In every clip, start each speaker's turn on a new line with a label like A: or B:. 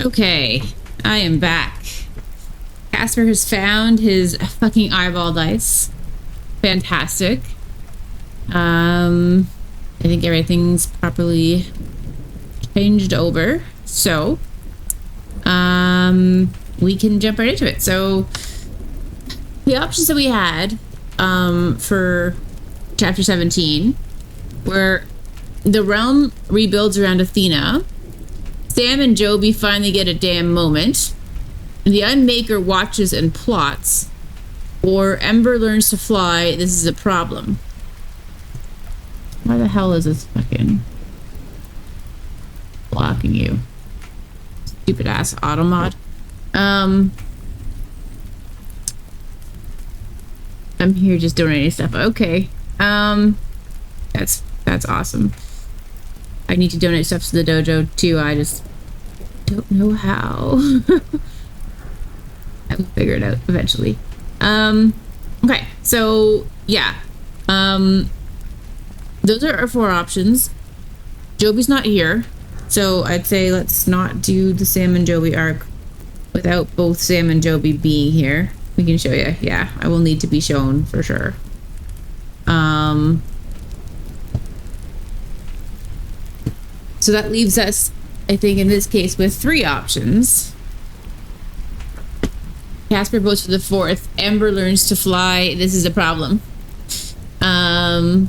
A: Okay, I am back. Casper has found his fucking eyeball dice. Fantastic. I think everything's properly changed over. So, we can jump right into it. So, the options that we had, for chapter 17 were the realm rebuilds around Athena, Sam and Joby finally get a damn moment, the Unmaker watches and plots, or Ember learns to fly, this is a problem. Why the hell is this fucking blocking you? Stupid ass automod. I'm here just donating stuff. Okay. That's awesome. I need to donate stuff to the dojo too. I just don't know how. I will figure it out eventually. Okay, so yeah. Those are our 4 options. Joby's not here, so I'd say let's not do the Sam and Joby arc without both Sam and Joby being here. We can show you. Yeah, I will need to be shown for sure. So that leaves us, I think, in this case, with 3 options. Casper votes for the 4th. Ember learns to fly. This is a problem. How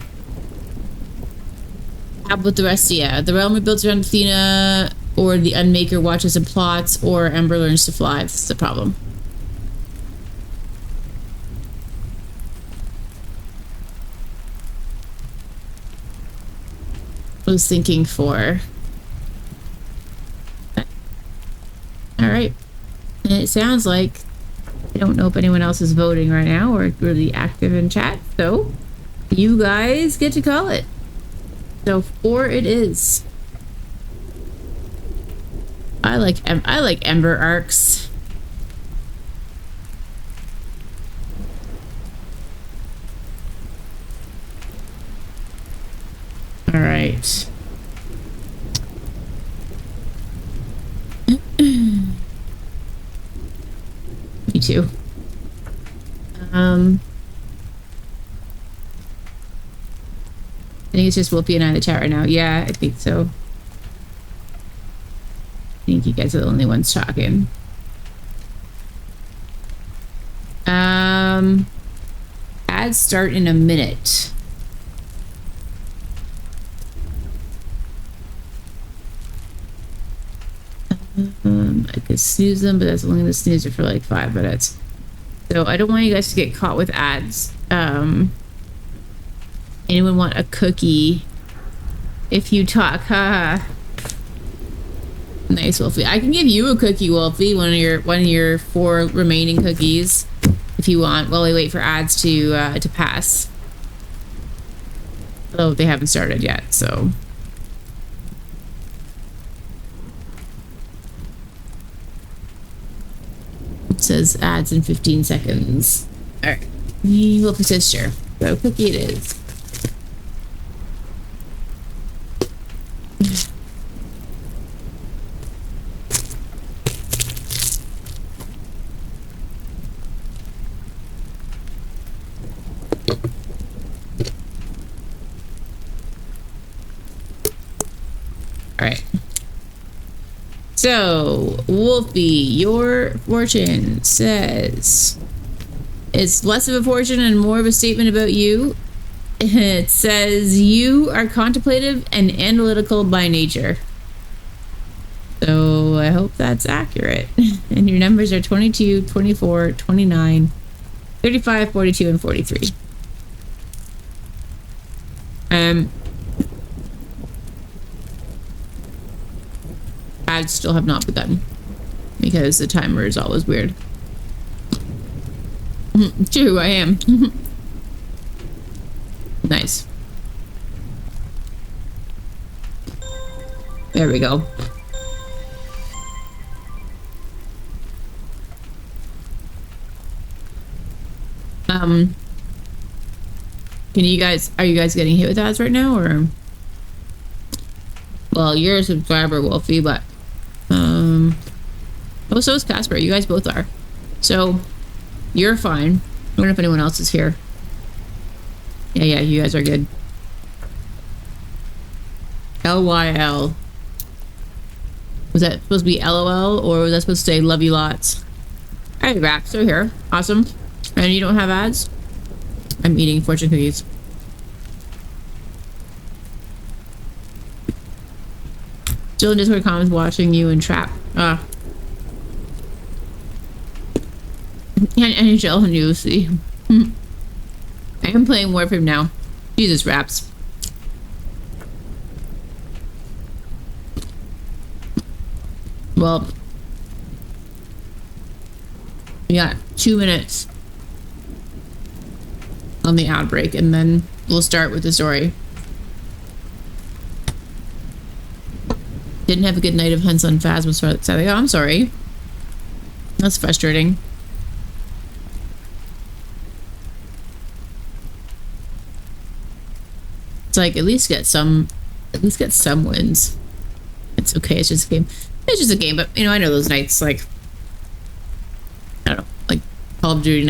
A: about the rest? Yeah, the realm rebuilds around Athena, or the Unmaker watches and plots, or Ember learns to fly. This is a problem. I was thinking 4. All right, and it sounds like I don't know if anyone else is voting right now or really active in chat, so you guys get to call it. So 4 it is. I like Ember arcs. All right. Me too. I think it's just Whoopi and I in the chat right now. Yeah, I think so. I think you guys are the only ones talking. Ads start in a minute. I could snooze them, but that's only gonna snooze it for like 5 minutes. So I don't want you guys to get caught with ads. Anyone want a cookie? If you talk, haha. Nice, Wolfie. I can give you a cookie, Wolfie. One of your 4 remaining cookies, if you want. While we wait for ads to pass. Although they haven't started yet, so. It says ads in 15 seconds. All right. Wolfie says sure. So cookie it is. Alright. So, Wolfie, your fortune says it's less of a fortune and more of a statement about you. It says you are contemplative and analytical by nature. So, I hope that's accurate. And your numbers are 22, 24, 29, 35, 42, and 43. Ads still have not begun because the timer is always weird. True, I am. Nice. There we go. Are you guys getting hit with ads right now, or? Well, you're a subscriber, Wolfie, but Oh, so is Casper. You guys both are. So, you're fine. I wonder if anyone else is here. Yeah, you guys are good. LYL. Was that supposed to be LOL, or was that supposed to say love you lots? Alright, Rax, they're here. Awesome. And you don't have ads? I'm eating fortune cookies. Still in Discord comments watching you and Trap. And NHL and UFC. I am playing Warframe now. Jesus, Raps. Well, we got 2 minutes on the ad break, and then we'll start with the story. Didn't have a good night of Hansel and Phasma, so oh, I'm sorry. That's frustrating. It's like at least get some wins. It's okay. It's just a game. It's just a game, but you know, I know those nights. Like I don't know, like Call of Duty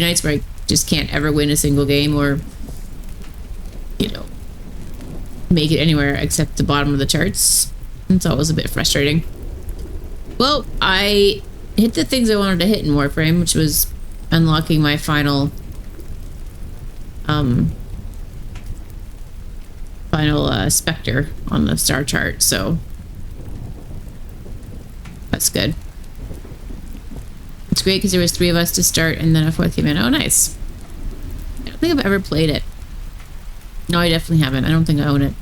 A: nights where I just can't ever win a single game, or you know, make it anywhere except the bottom of the charts. It's always a bit frustrating. Well, I hit the things I wanted to hit in Warframe, which was unlocking my final Spectre on the star chart, so that's good. It's great because there was 3 of us to start and then a 4th came in. Oh, nice. I don't think I've ever played it. No, I definitely haven't. I don't think I own it.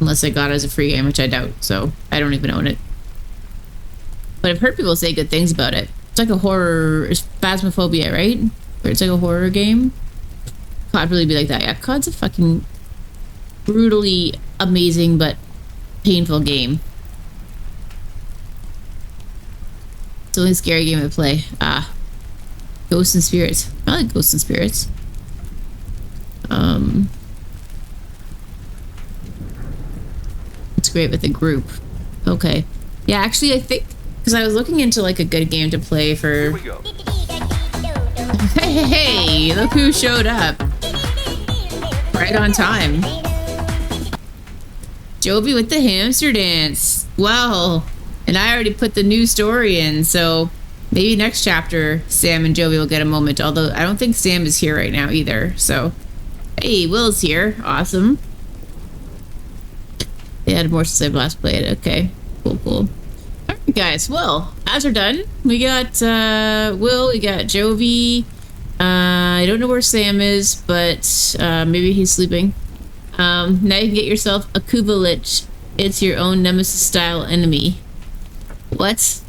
A: Unless I got it as a free game, which I doubt, so I don't even own it. But I've heard people say good things about it. It's like a horror, it's Phasmophobia, right? Where it's like a horror game. COD really be like that. Yeah, COD's a fucking brutally amazing but painful game. It's the only scary game I play. Ghosts and Spirits. I like Ghosts and Spirits. It's great with a group. Okay. Yeah, actually I think because I was looking into like a good game to play for.
B: Here we go.
A: Hey, look who showed up. Right on time. Jovi with the hamster dance. Wow. And I already put the new story in, so maybe next chapter Sam and Jovi will get a moment, although I don't think Sam is here right now either. So hey, Will's here. Awesome. They had more since I last played it. Okay. Cool. Alright guys, well, as we're done, we got Will, we got Jovi. I don't know where Sam is, but maybe he's sleeping. Now you can get yourself a Kubelich. It's your own Nemesis-style enemy. What?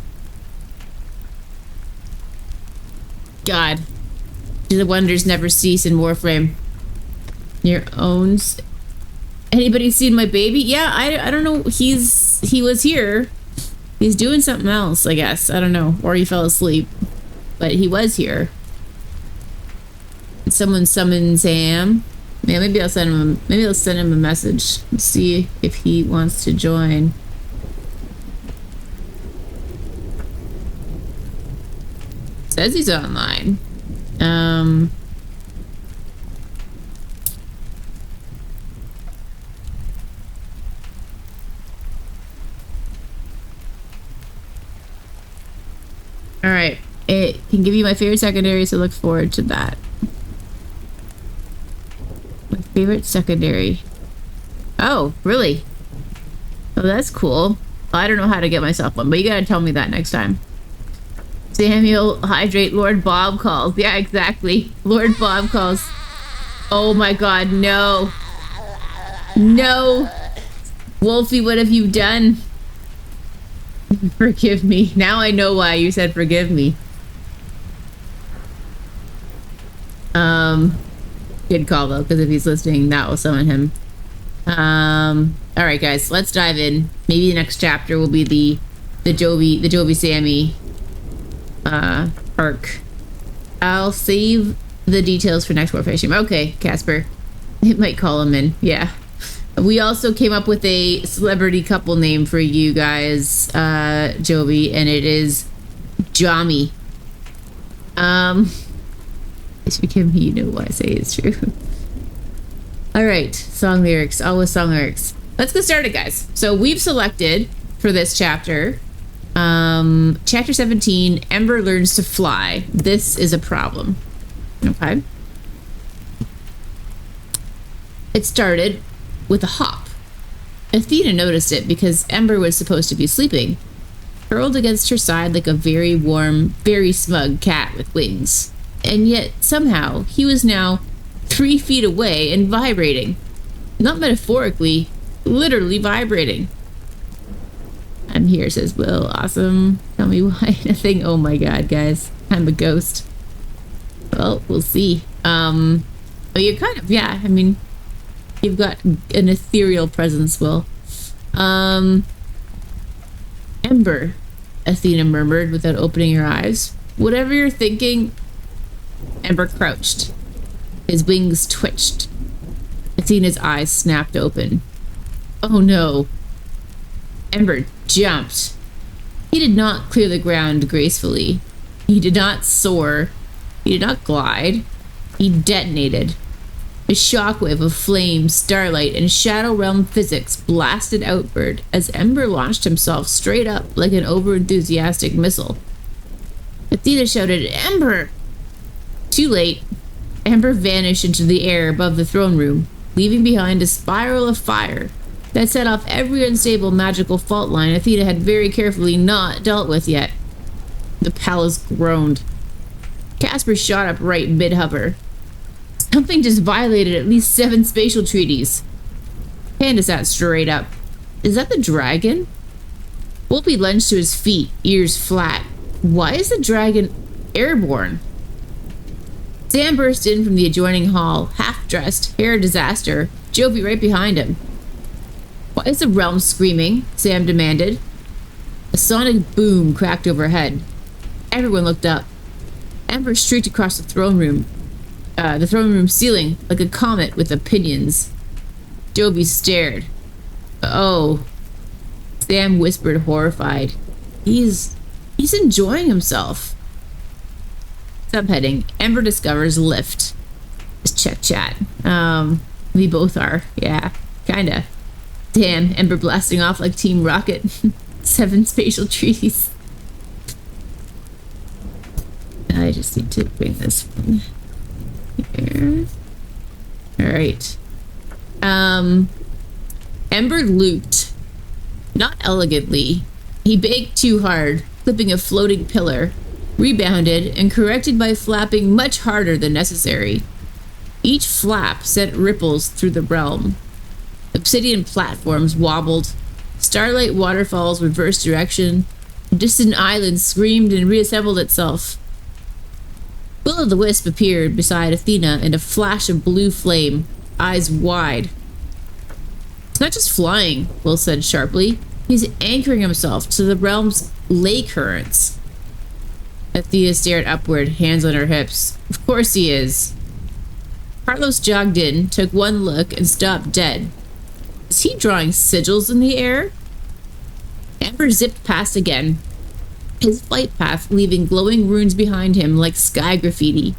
A: God. The wonders never cease in Warframe. Your own... Anybody seen my baby? Yeah, I don't know. He was here. He's doing something else, I guess. I don't know. Or he fell asleep. But he was here. Did someone summon Sam? Yeah, maybe I'll send him. Maybe I'll send him a message. See if he wants to join. Says he's online. All right. It can give you my favorite secondary, so look forward to that. My favorite secondary. Oh, really? Oh, that's cool. I don't know how to get myself one, but you gotta tell me that next time. Samuel, hydrate, Lord Bob calls. Yeah, exactly. Lord Bob calls. Oh my god, no. No. Wolfie, what have you done? Forgive me. Now I know why you said forgive me. Good call though, because if he's listening, that will summon him. Alright guys, let's dive in. Maybe the next chapter will be the Jovi Sammy arc. I'll save the details for next Warfare stream. Okay, Casper. It might call him in. Yeah. We also came up with a celebrity couple name for you guys, Jovi, and it is Jami. It's become me, you know why I say it's true. All right, song lyrics, always song lyrics. Let's get started, guys. So we've selected for this chapter, chapter 17, Ember learns to fly. This is a problem. Okay. It started with a hop. Athena noticed it because Ember was supposed to be sleeping, curled against her side like a very warm, very smug cat with wings. And yet, somehow, he was now 3 feet away and vibrating. Not metaphorically, literally vibrating. I'm here, says Will. Awesome. Tell me why nothing. Oh my god, guys. I'm a ghost. Well, we'll see. Oh, you're kind of, yeah, I mean, you've got an ethereal presence, Will. Ember, Athena murmured without opening her eyes. Whatever you're thinking. Ember crouched. His wings twitched. Athena's eyes snapped open. Oh no. Ember jumped. He did not clear the ground gracefully. He did not soar. He did not glide. He detonated. A shockwave of flame, starlight, and shadow realm physics blasted outward as Ember launched himself straight up like an overenthusiastic missile. Athena shouted, "Ember!" Too late. Ember vanished into the air above the throne room, leaving behind a spiral of fire that set off every unstable magical fault line Athena had very carefully not dealt with yet. The palace groaned. Casper shot upright mid-hover. Something just violated at least 7 spatial treaties. Panda sat straight up. Is that the dragon? Wolfie lunged to his feet, ears flat. Why is the dragon airborne? Sam burst in from the adjoining hall, half-dressed, hair a disaster, Jovi right behind him. Why is the realm screaming? Sam demanded. A sonic boom cracked overhead. Everyone looked up. Ember streaked across the throne room ceiling like a comet with opinions. Jovi stared. Oh. Sam whispered, horrified. He's enjoying himself. Subheading, Ember discovers lift. Just check chat. We both are. Yeah, kinda. Damn, Ember blasting off like Team Rocket. 7 spatial trees. I just need to bring this one here. Alright. Ember looped. Not elegantly. He baked too hard, clipping a floating pillar, rebounded, and corrected by flapping much harder than necessary. Each flap sent ripples through the realm. Obsidian platforms wobbled. Starlight waterfalls reversed direction. A distant island screamed and reassembled itself. Will-o'-the-Wisp appeared beside Athena in a flash of blue flame, eyes wide. It's not just flying, Will said sharply. He's anchoring himself to the realm's ley currents. Athena stared upward, hands on her hips. Of course he is. Carlos jogged in, took one look, and stopped dead. Is he drawing sigils in the air? Ember zipped past again, his flight path leaving glowing runes behind him like sky graffiti.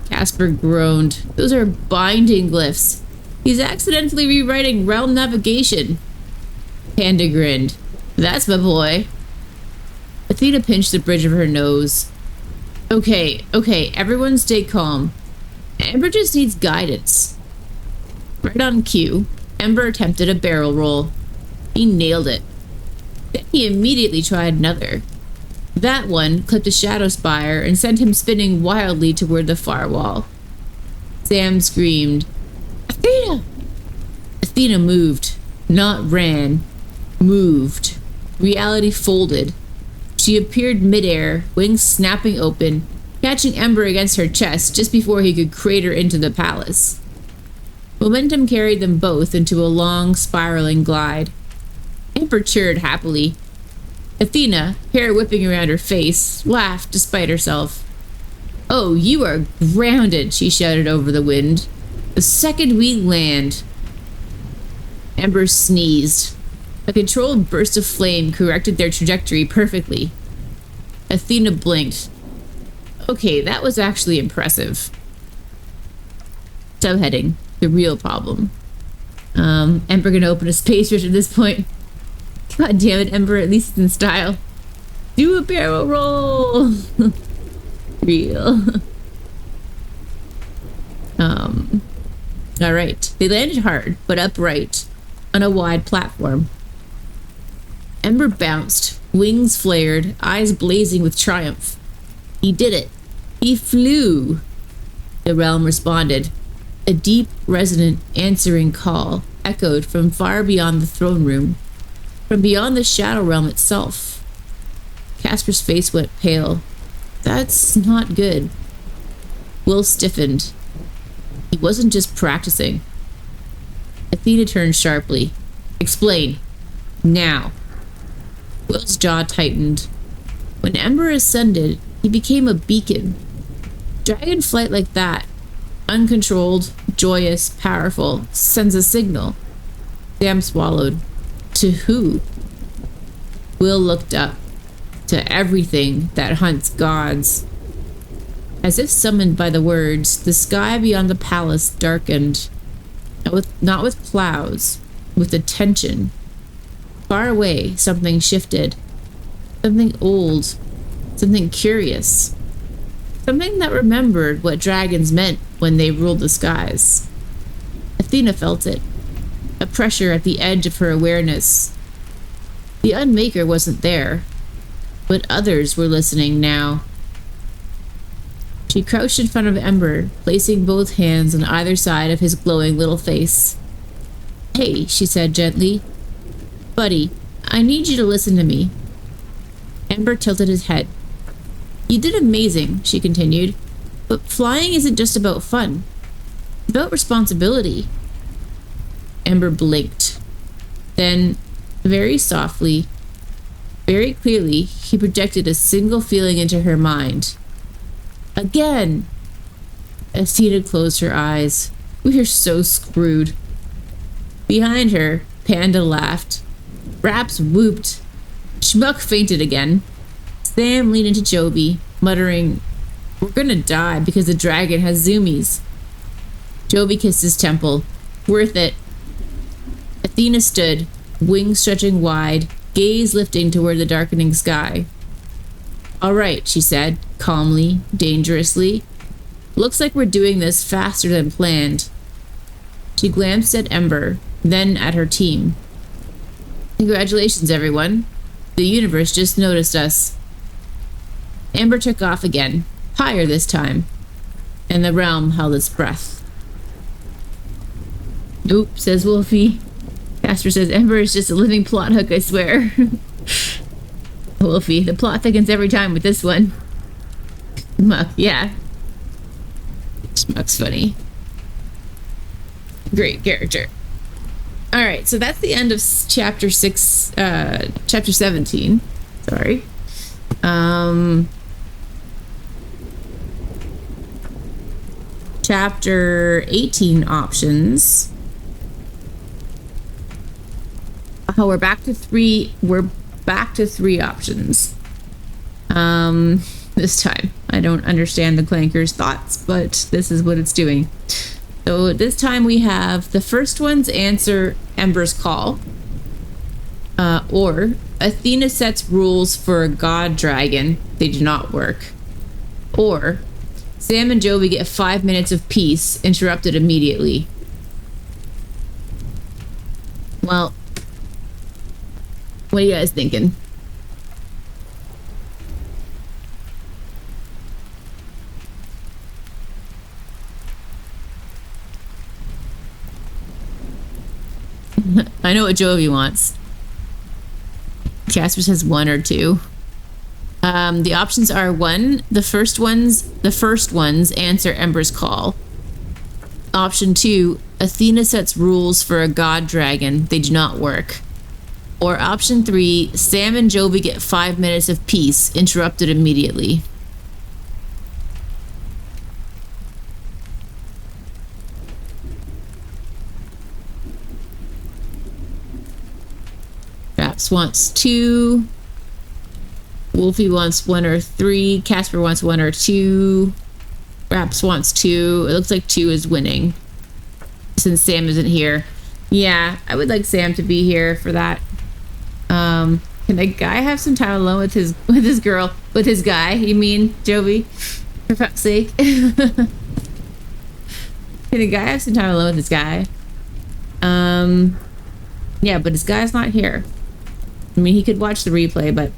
A: Casper groaned. Those are binding glyphs. He's accidentally rewriting realm navigation. Panda grinned. That's my boy. Athena pinched the bridge of her nose. Okay, everyone stay calm. Ember just needs guidance. Right on cue, Ember attempted a barrel roll. He nailed it. Then he immediately tried another. That one clipped a shadow spire and sent him spinning wildly toward the far wall. Sam screamed, Athena! Athena moved, not ran. Moved. Reality folded. She appeared midair, wings snapping open, catching Ember against her chest just before he could crater into the palace. Momentum carried them both into a long, spiraling glide. Ember chirred happily. Athena, hair whipping around her face, laughed despite herself. Oh, you are grounded, she shouted over the wind. The second we land. Ember sneezed. A controlled burst of flame corrected their trajectory perfectly. Athena blinked. Okay, that was actually impressive. Subheading: the real problem. Ember gonna open a space rift at this point. God damn it, Ember, at least it's in style. Do a barrel roll! Real. Alright. They landed hard, but upright, on a wide platform. Ember bounced, wings flared, eyes blazing with triumph. He did it. He flew. The realm responded. A deep, resonant, answering call echoed from far beyond the throne room, from beyond the shadow realm itself. Casper's face went pale. That's not good. Will stiffened. He wasn't just practicing. Athena turned sharply. Explain. Now. Will's jaw tightened. When Ember ascended, he became a beacon. Dragon flight like that, uncontrolled, joyous, powerful, sends a signal. Sam swallowed. To who? Will looked up. To everything that hunts gods. As if summoned by the words, the sky beyond the palace darkened. Not with clouds, with a tension. Far away, something shifted. Something old. Something curious. Something that remembered what dragons meant when they ruled the skies. Athena felt it. A pressure at the edge of her awareness. The Unmaker wasn't there, but others were listening now. She crouched in front of Ember, placing both hands on either side of his glowing little face. Hey, she said gently. Buddy, I need you to listen to me. Ember tilted his head. You did amazing, she continued, but flying isn't just about fun. It's about responsibility. Ember blinked. Then, very softly, very clearly, he projected a single feeling into her mind. Again! Athena closed her eyes. We are so screwed. Behind her, Panda laughed. Raps whooped. Schmuck fainted again. Sam leaned into Jovi, muttering, We're gonna die because the dragon has zoomies. Jovi kissed his temple. Worth it. Athena stood, wings stretching wide, gaze lifting toward the darkening sky. All right, she said, calmly, dangerously. Looks like we're doing this faster than planned. She glanced at Ember, then at her team. Congratulations, everyone. The universe just noticed us. Ember took off again, higher this time, and the realm held its breath. Nope, says Wolfie. Casper says, Ember is just a living plot hook, I swear. Wolfie, the plot thickens every time with this one. Schmuck, yeah. Schmuck's funny. Great character. Alright, so that's the end of chapter 17. Sorry. Chapter 18 options. Oh, we're back to three options. This time. I don't understand the Clanker's thoughts, but this is what it's doing. So this time we have the first ones answer Ember's call. Or Athena sets rules for a god dragon. They do not work. Or Sam and Jovi get 5 minutes of peace interrupted immediately. Well, what are you guys thinking? I know what Jovi wants. Casper says 1 or 2. The options are 1. The first ones answer Ember's call. Option 2. Athena sets rules for a god dragon. They do not work. Or option 3. Sam and Jovi get 5 minutes of peace interrupted immediately. Raps wants 2. Wolfie wants 1 or 3. Casper wants 1 or 2. Raps wants 2. It looks like 2 is winning since Sam isn't here. Yeah, I would like Sam to be here for that. Can the guy have some time alone with his guy? You mean, Jovi? For fuck's sake. Can the guy have some time alone with his guy? Yeah, but his guy's not here. I mean, he could watch the replay, but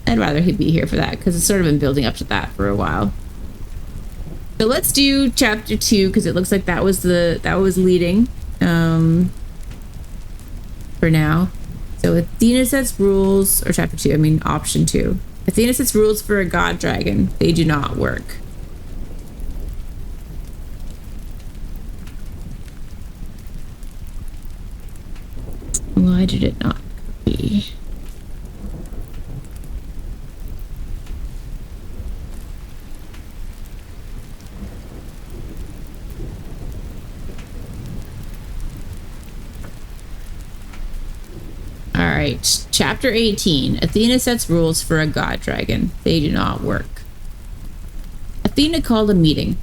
A: I'd rather he be here for that because it's sort of been building up to that for a while. So let's do chapter 2 because it looks like that was leading for now. So Athena sets rules, or chapter 2, I mean option 2. Athena sets rules for a god dragon. They do not work. Why did it not copy? Alright, chapter 18. Athena sets rules for a god dragon. They do not work. Athena called a meeting.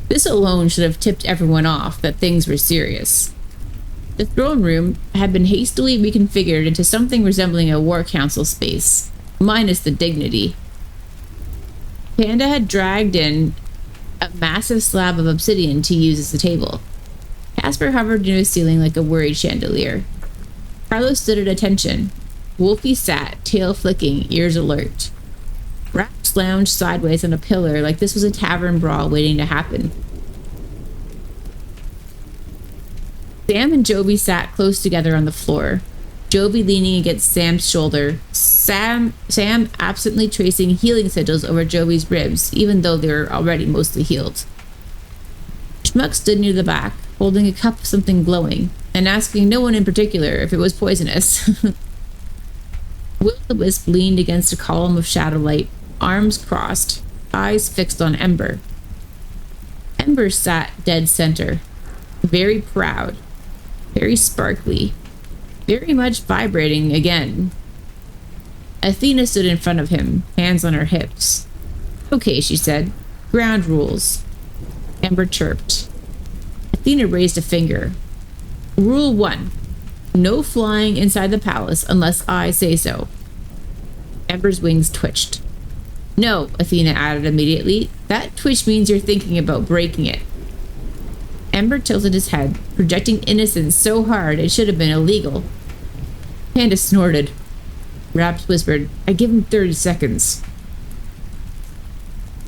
A: This alone should have tipped everyone off that things were serious. The throne room had been hastily reconfigured into something resembling a war council space, minus the dignity. Panda had dragged in a massive slab of obsidian to use as a table. Casper hovered near the ceiling like a worried chandelier. Carlos stood at attention. Wolfie sat, tail flicking, ears alert. Raps lounged sideways on a pillar like this was a tavern brawl waiting to happen. Sam and Jovi sat close together on the floor, Jovi leaning against Sam's shoulder, Sam absently tracing healing sigils over Jovi's ribs, even though they were already mostly healed. Schmuck stood near the back, holding a cup of something glowing, and asking no one in particular if it was poisonous. Will-o-the-Wisp leaned against a column of shadow light, arms crossed, eyes fixed on Ember. Ember sat dead center, very proud, very sparkly, very much vibrating again. Athena stood in front of him, hands on her hips. Okay, she said. Ground rules. Ember chirped. Athena raised a finger. Rule 1. No flying inside the palace unless I say so. Ember's wings twitched. No, Athena added immediately. That twitch means you're thinking about breaking it. Ember tilted his head, projecting innocence so hard it should have been illegal. Panda snorted. Raps whispered, I give him 30 seconds.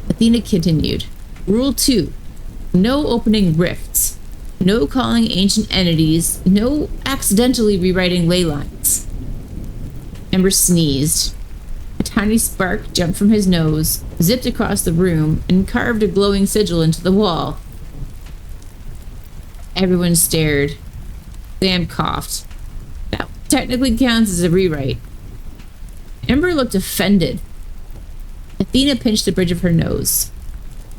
A: Athena continued. Rule 2. No opening rifts. No calling ancient entities. No accidentally rewriting ley lines. Ember sneezed. A tiny spark jumped from his nose, zipped across the room, and carved a glowing sigil into the wall. Everyone stared. Sam coughed. That technically counts as a rewrite. Ember looked offended. Athena pinched the bridge of her nose.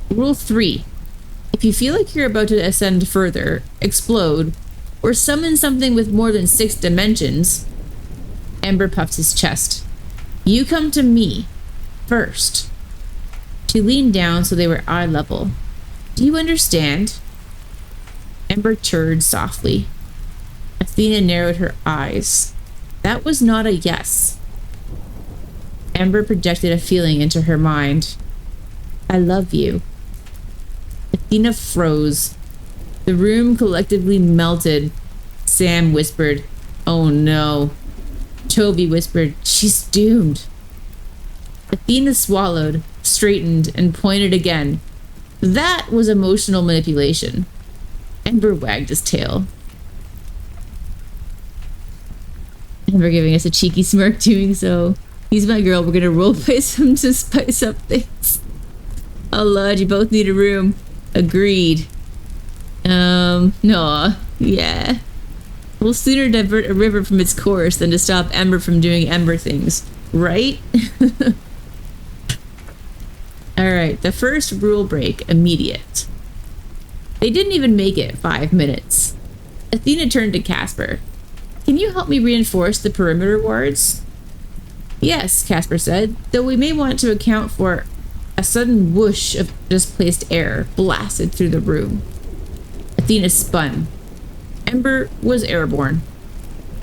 A: Rule 3. If you feel like you're about to ascend further, explode, or summon something with more than 6 dimensions, Ember puffed his chest. You come to me first. She leaned down so they were eye level. Do you understand? Ember chirred softly. Athena narrowed her eyes. That was not a yes. Ember projected a feeling into her mind. I love you. Athena froze. The room collectively melted. Sam whispered, oh no. Toby whispered, she's doomed. Athena swallowed, straightened, and pointed again. That was emotional manipulation. Ember wagged his tail. Ember giving us a cheeky smirk doing so. He's my girl, we're gonna roleplay some to spice up things. Oh lord, you both need a room. Agreed. No, yeah. We'll sooner divert a river from its course than to stop Ember from doing Ember things, right? Alright, the first rule break, immediate. They didn't even make it 5 minutes. Athena turned to Casper. Can you help me reinforce the perimeter wards? Yes, Casper said, though we may want to account for a sudden whoosh of displaced air blasted through the room. Athena spun. Ember was airborne.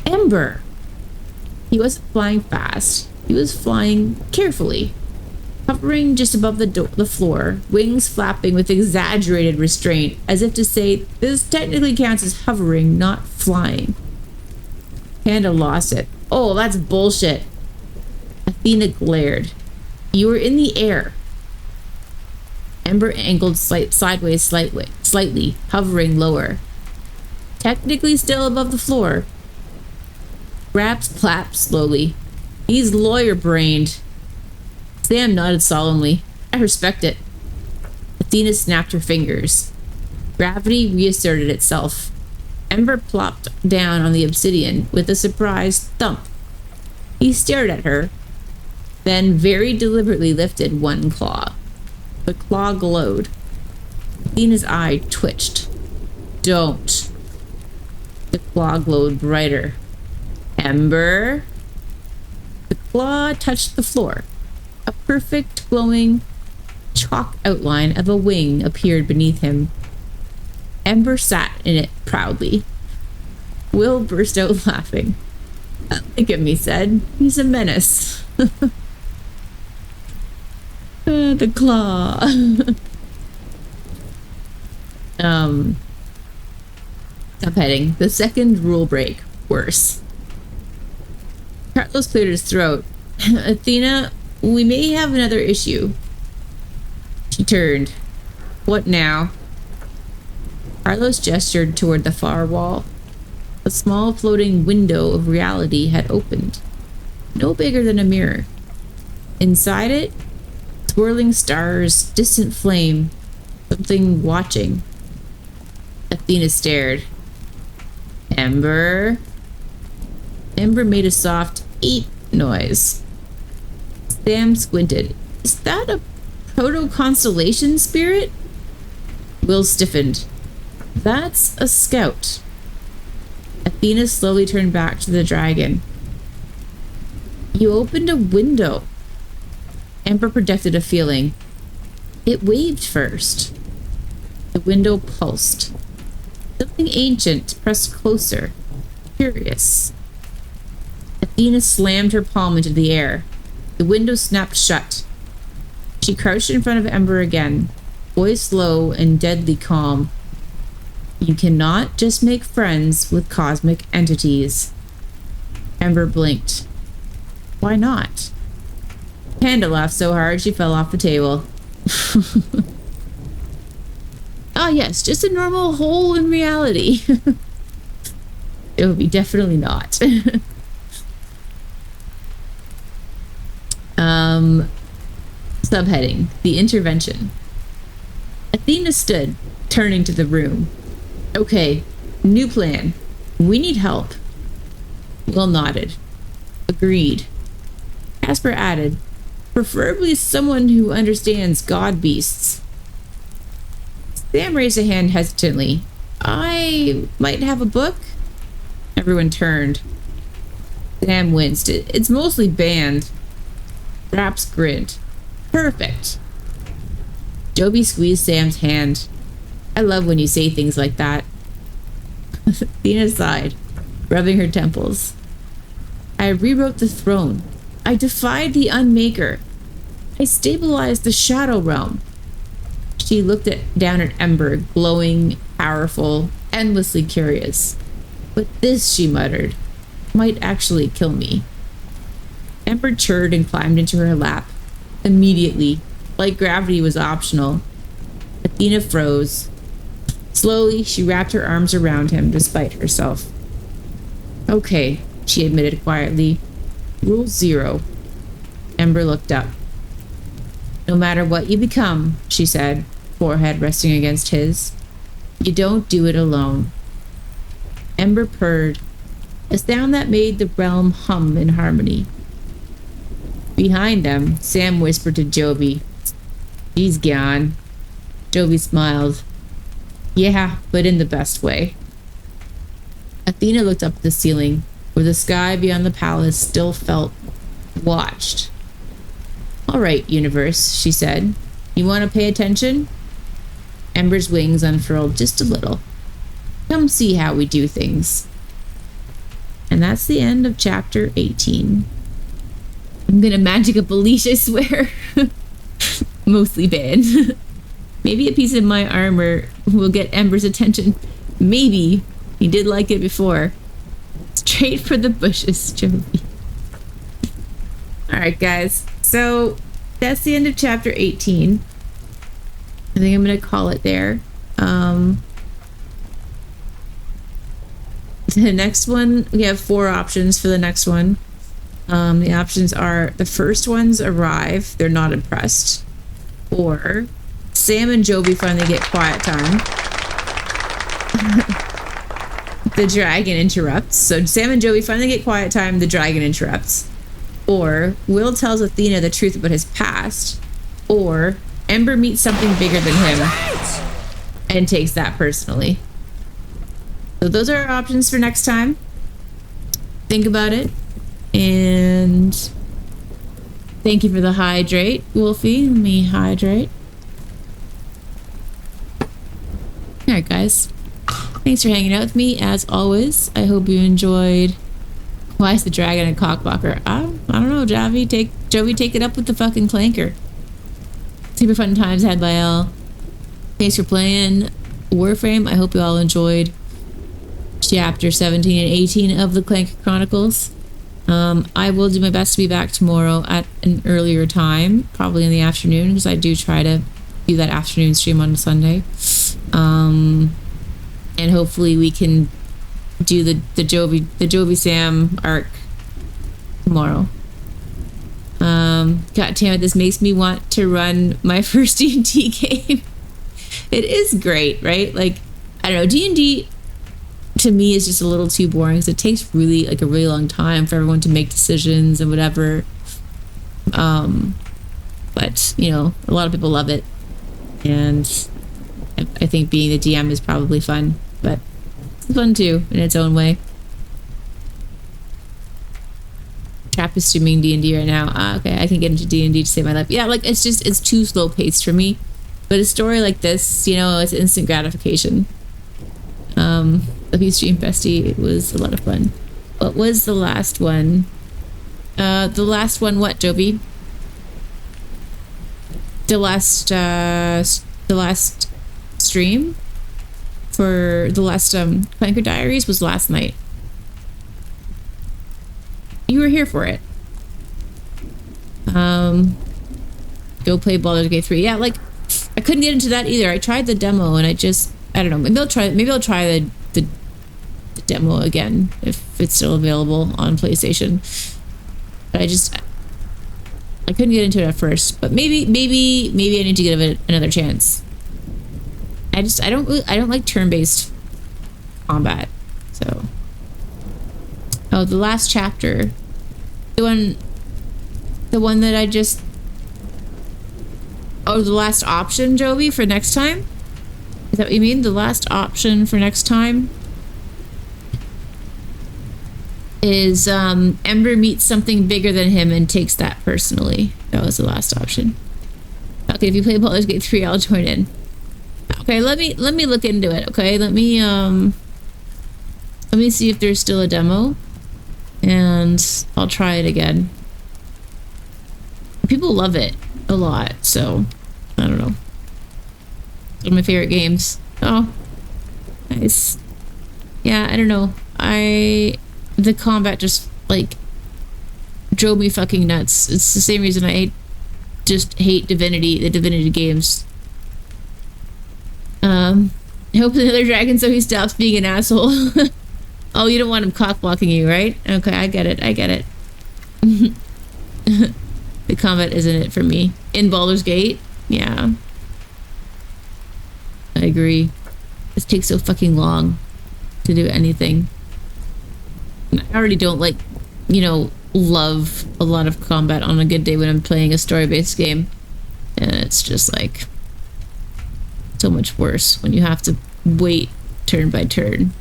A: Ember! He wasn't flying fast. He was flying carefully, hovering just above the floor, wings flapping with exaggerated restraint, as if to say, this technically counts as hovering, not flying. Panda lost it. Oh, that's bullshit. Athena glared. You were in the air. Ember angled sideways slightly, hovering lower. Technically still above the floor. Raps clapped slowly. He's lawyer-brained. Sam nodded solemnly. I respect it. Athena snapped her fingers. Gravity reasserted itself. Ember plopped down on the obsidian with a surprised thump. He stared at her, then very deliberately lifted one claw. The claw glowed. Athena's eye twitched. Don't. The claw glowed brighter. Ember. The claw touched the floor. A perfect, glowing chalk outline of a wing appeared beneath him. Ember sat in it proudly. Will burst out laughing. Look at me, said. He's a menace. The claw. Subheading. The second rule break. Worse. Carlos cleared his throat. Athena, we may have another issue. She turned. What now? Carlos gestured toward the far wall. A small floating window of reality had opened. No bigger than a mirror. Inside it, swirling stars, distant flame, something watching. Athena stared. Ember. Ember made a soft eep noise. Sam squinted. Is that a proto-constellation spirit? Will stiffened. That's a scout. Athena slowly turned back to the dragon. You opened a window. Ember projected a feeling. It waved first. The window pulsed. Something ancient pressed closer. Curious. Athena slammed her palm into the air. The window snapped shut. She crouched in front of Ember again, voice low and deadly calm. You cannot just make friends with cosmic entities. Ember blinked. Why not? Panda laughed so hard she fell off the table. Ah, yes, just a normal hole in reality. It would be definitely not. Subheading, the intervention. Athena stood, turning to the room. Okay, new plan. We need help. Will nodded. Agreed. Casper added, preferably someone who understands god beasts. Sam raised a hand hesitantly. I might have a book? Everyone turned. Sam winced. It's mostly banned. Raps grinned. Perfect. Joby squeezed Sam's hand. I love when you say things like that. Athena sighed, rubbing her temples. I rewrote the throne. I defied the Unmaker. I stabilized the Shadow Realm. She looked down at Ember, glowing, powerful, endlessly curious. But this, she muttered, might actually kill me. Ember chirred and climbed into her lap. Immediately, like gravity was optional. Athena froze. Slowly, she wrapped her arms around him despite herself. Okay, she admitted quietly. Rule 0. Ember looked up. No matter what you become, she said, forehead resting against his, you don't do it alone. Ember purred, a sound that made the realm hum in harmony. Behind them, Sam whispered to Joby, He's gone. Joby smiled. Yeah, but in the best way. Athena looked up at the ceiling, where the sky beyond the palace still felt watched. "All right, universe," she said. "You want to pay attention?" Ember's wings unfurled just a little. "Come see how we do things." And that's the end of chapter 18. I'm gonna magic up a leash, I swear. Mostly bad. Maybe a piece of my armor will get Ember's attention. Maybe. He did like it before. Straight for the bushes, Jovi. Alright, guys. So, that's the end of chapter 18. I think I'm gonna call it there. The next one, we have 4 options for the next one. The options are: the first ones arrive, they're not impressed. Or Sam and Jovi finally get quiet time. The dragon interrupts. So Sam and Jovi finally get quiet time, the dragon interrupts. Or Will tells Athena the truth about his past. Or Ember meets something bigger than him and takes that personally. So those are our options for next time. Think about it. And thank you for the hydrate, Wolfie. Let me hydrate. Alright, guys. Thanks for hanging out with me, as always. I hope you enjoyed. Why is the dragon a cockblocker? I don't know, Jovi. Take it up with the fucking clanker. Super fun times had by all. Thanks for playing Warframe. I hope you all enjoyed chapter 17 and 18 of the Clanker Chronicles. I will do my best to be back tomorrow at an earlier time, probably in the afternoon, because I do try to do that afternoon stream on Sunday. And hopefully we can do the Jovi Sam arc tomorrow. God damn it, this makes me want to run my first D&D game. It is great, right? Like, I don't know, D&D to me is just a little too boring because it takes really a really long time for everyone to make decisions and whatever. But you know, a lot of people love it, and I think being the DM is probably fun, but it's fun too in its own way. Trap is streaming D&D right now. Okay, I can get into D&D to save my life. Yeah, like it's too slow paced for me. But a story like this, you know, it's instant gratification. Love you, Stream Bestie. It was a lot of fun. What was the last one? The last one, what, Jovi? The last stream for the last Clanker Diaries was last night. You were here for it. Go play Baldur's Gate 3. Yeah, like I couldn't get into that either. I tried the demo and I don't know. Maybe I'll try the demo again if it's still available on PlayStation. But I couldn't get into it at first. But maybe I need to give it another chance. I don't like turn-based combat. So, oh, the last chapter, the one that I just. Oh, the last option, Jovi, for next time? Is that what you mean? The last option for next time is Ember meets something bigger than him and takes that personally. That was the last option. Okay, if you play Baldur's Gate 3, I'll join in. Okay, let me look into it. Okay, let me see if there's still a demo, and I'll try it again. People love it a lot, so I don't know. One of my favorite games. Oh, nice. Yeah, I don't know. The combat just like drove me fucking nuts. It's the same reason I hate Divinity, the Divinity games. Hopefully another dragon so he stops being an asshole. Oh, you don't want him cock blocking you, right? Okay, I get it. The combat isn't it for me. In Baldur's Gate? Yeah. I agree. It takes so fucking long to do anything. I already don't like, you know, love a lot of combat on a good day when I'm playing a story-based game. And it's just like so much worse when you have to wait turn by turn.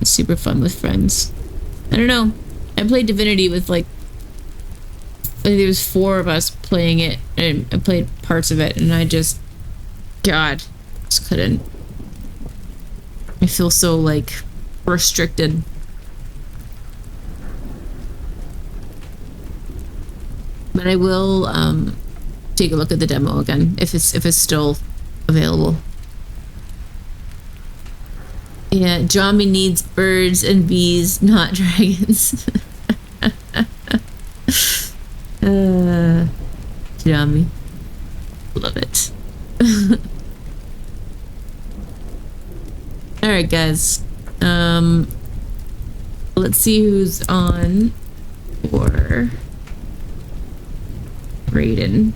A: It's super fun with friends. I don't know. I played Divinity with like there was 4 of us playing it, and I played parts of it, and I just, God, just couldn't. I feel so like restricted. But I will take a look at the demo again if it's still available. Yeah, Jami needs birds and bees, not dragons. Jami. Love it. Alright, guys. Let's see who's on for Raiden.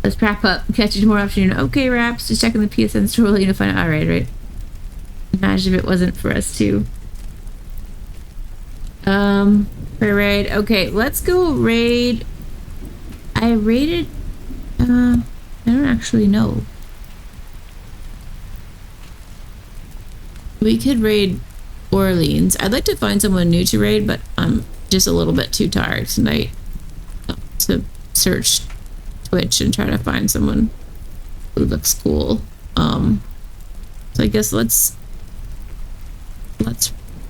A: Let's wrap up. Catch you tomorrow afternoon. Okay, Raps. Just checking the PSN store to find out. Alright, right. Imagine if it wasn't for us too. For raid. Okay, let's go raid. I raided. I don't actually know. We could raid Orleans. I'd like to find someone new to raid, but I'm just a little bit too tired tonight to search Twitch and try to find someone who looks cool. So I guess let's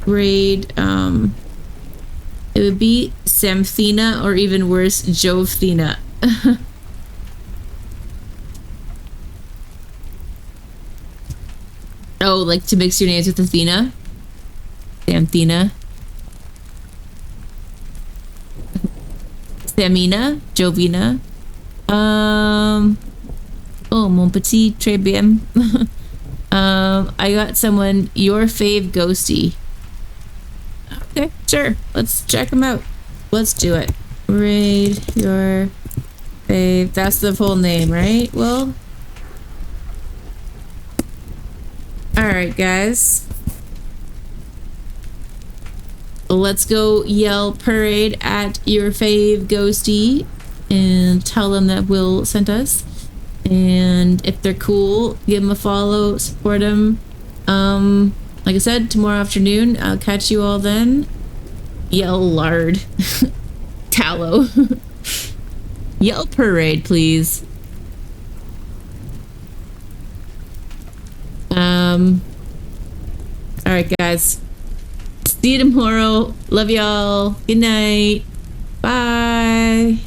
A: raid. It would be Samthena, or even worse, Jovthena. Oh, like to mix your names with Athena? Samthena. Samina? Jovina? Oh, mon petit, très bien. I got someone, your fave ghosty. Okay, sure. Let's check them out. Let's do it. Raid your fave. That's the full name, right? Well, alright, guys. Let's go yell parade at your fave ghosty and tell them that Will sent us. And if they're cool, give them a follow, support them. Like I said, tomorrow afternoon, I'll catch you all then. Yell lard. Tallow. Yell parade, please. Alright, guys. See you tomorrow. Love y'all. Good night. Bye.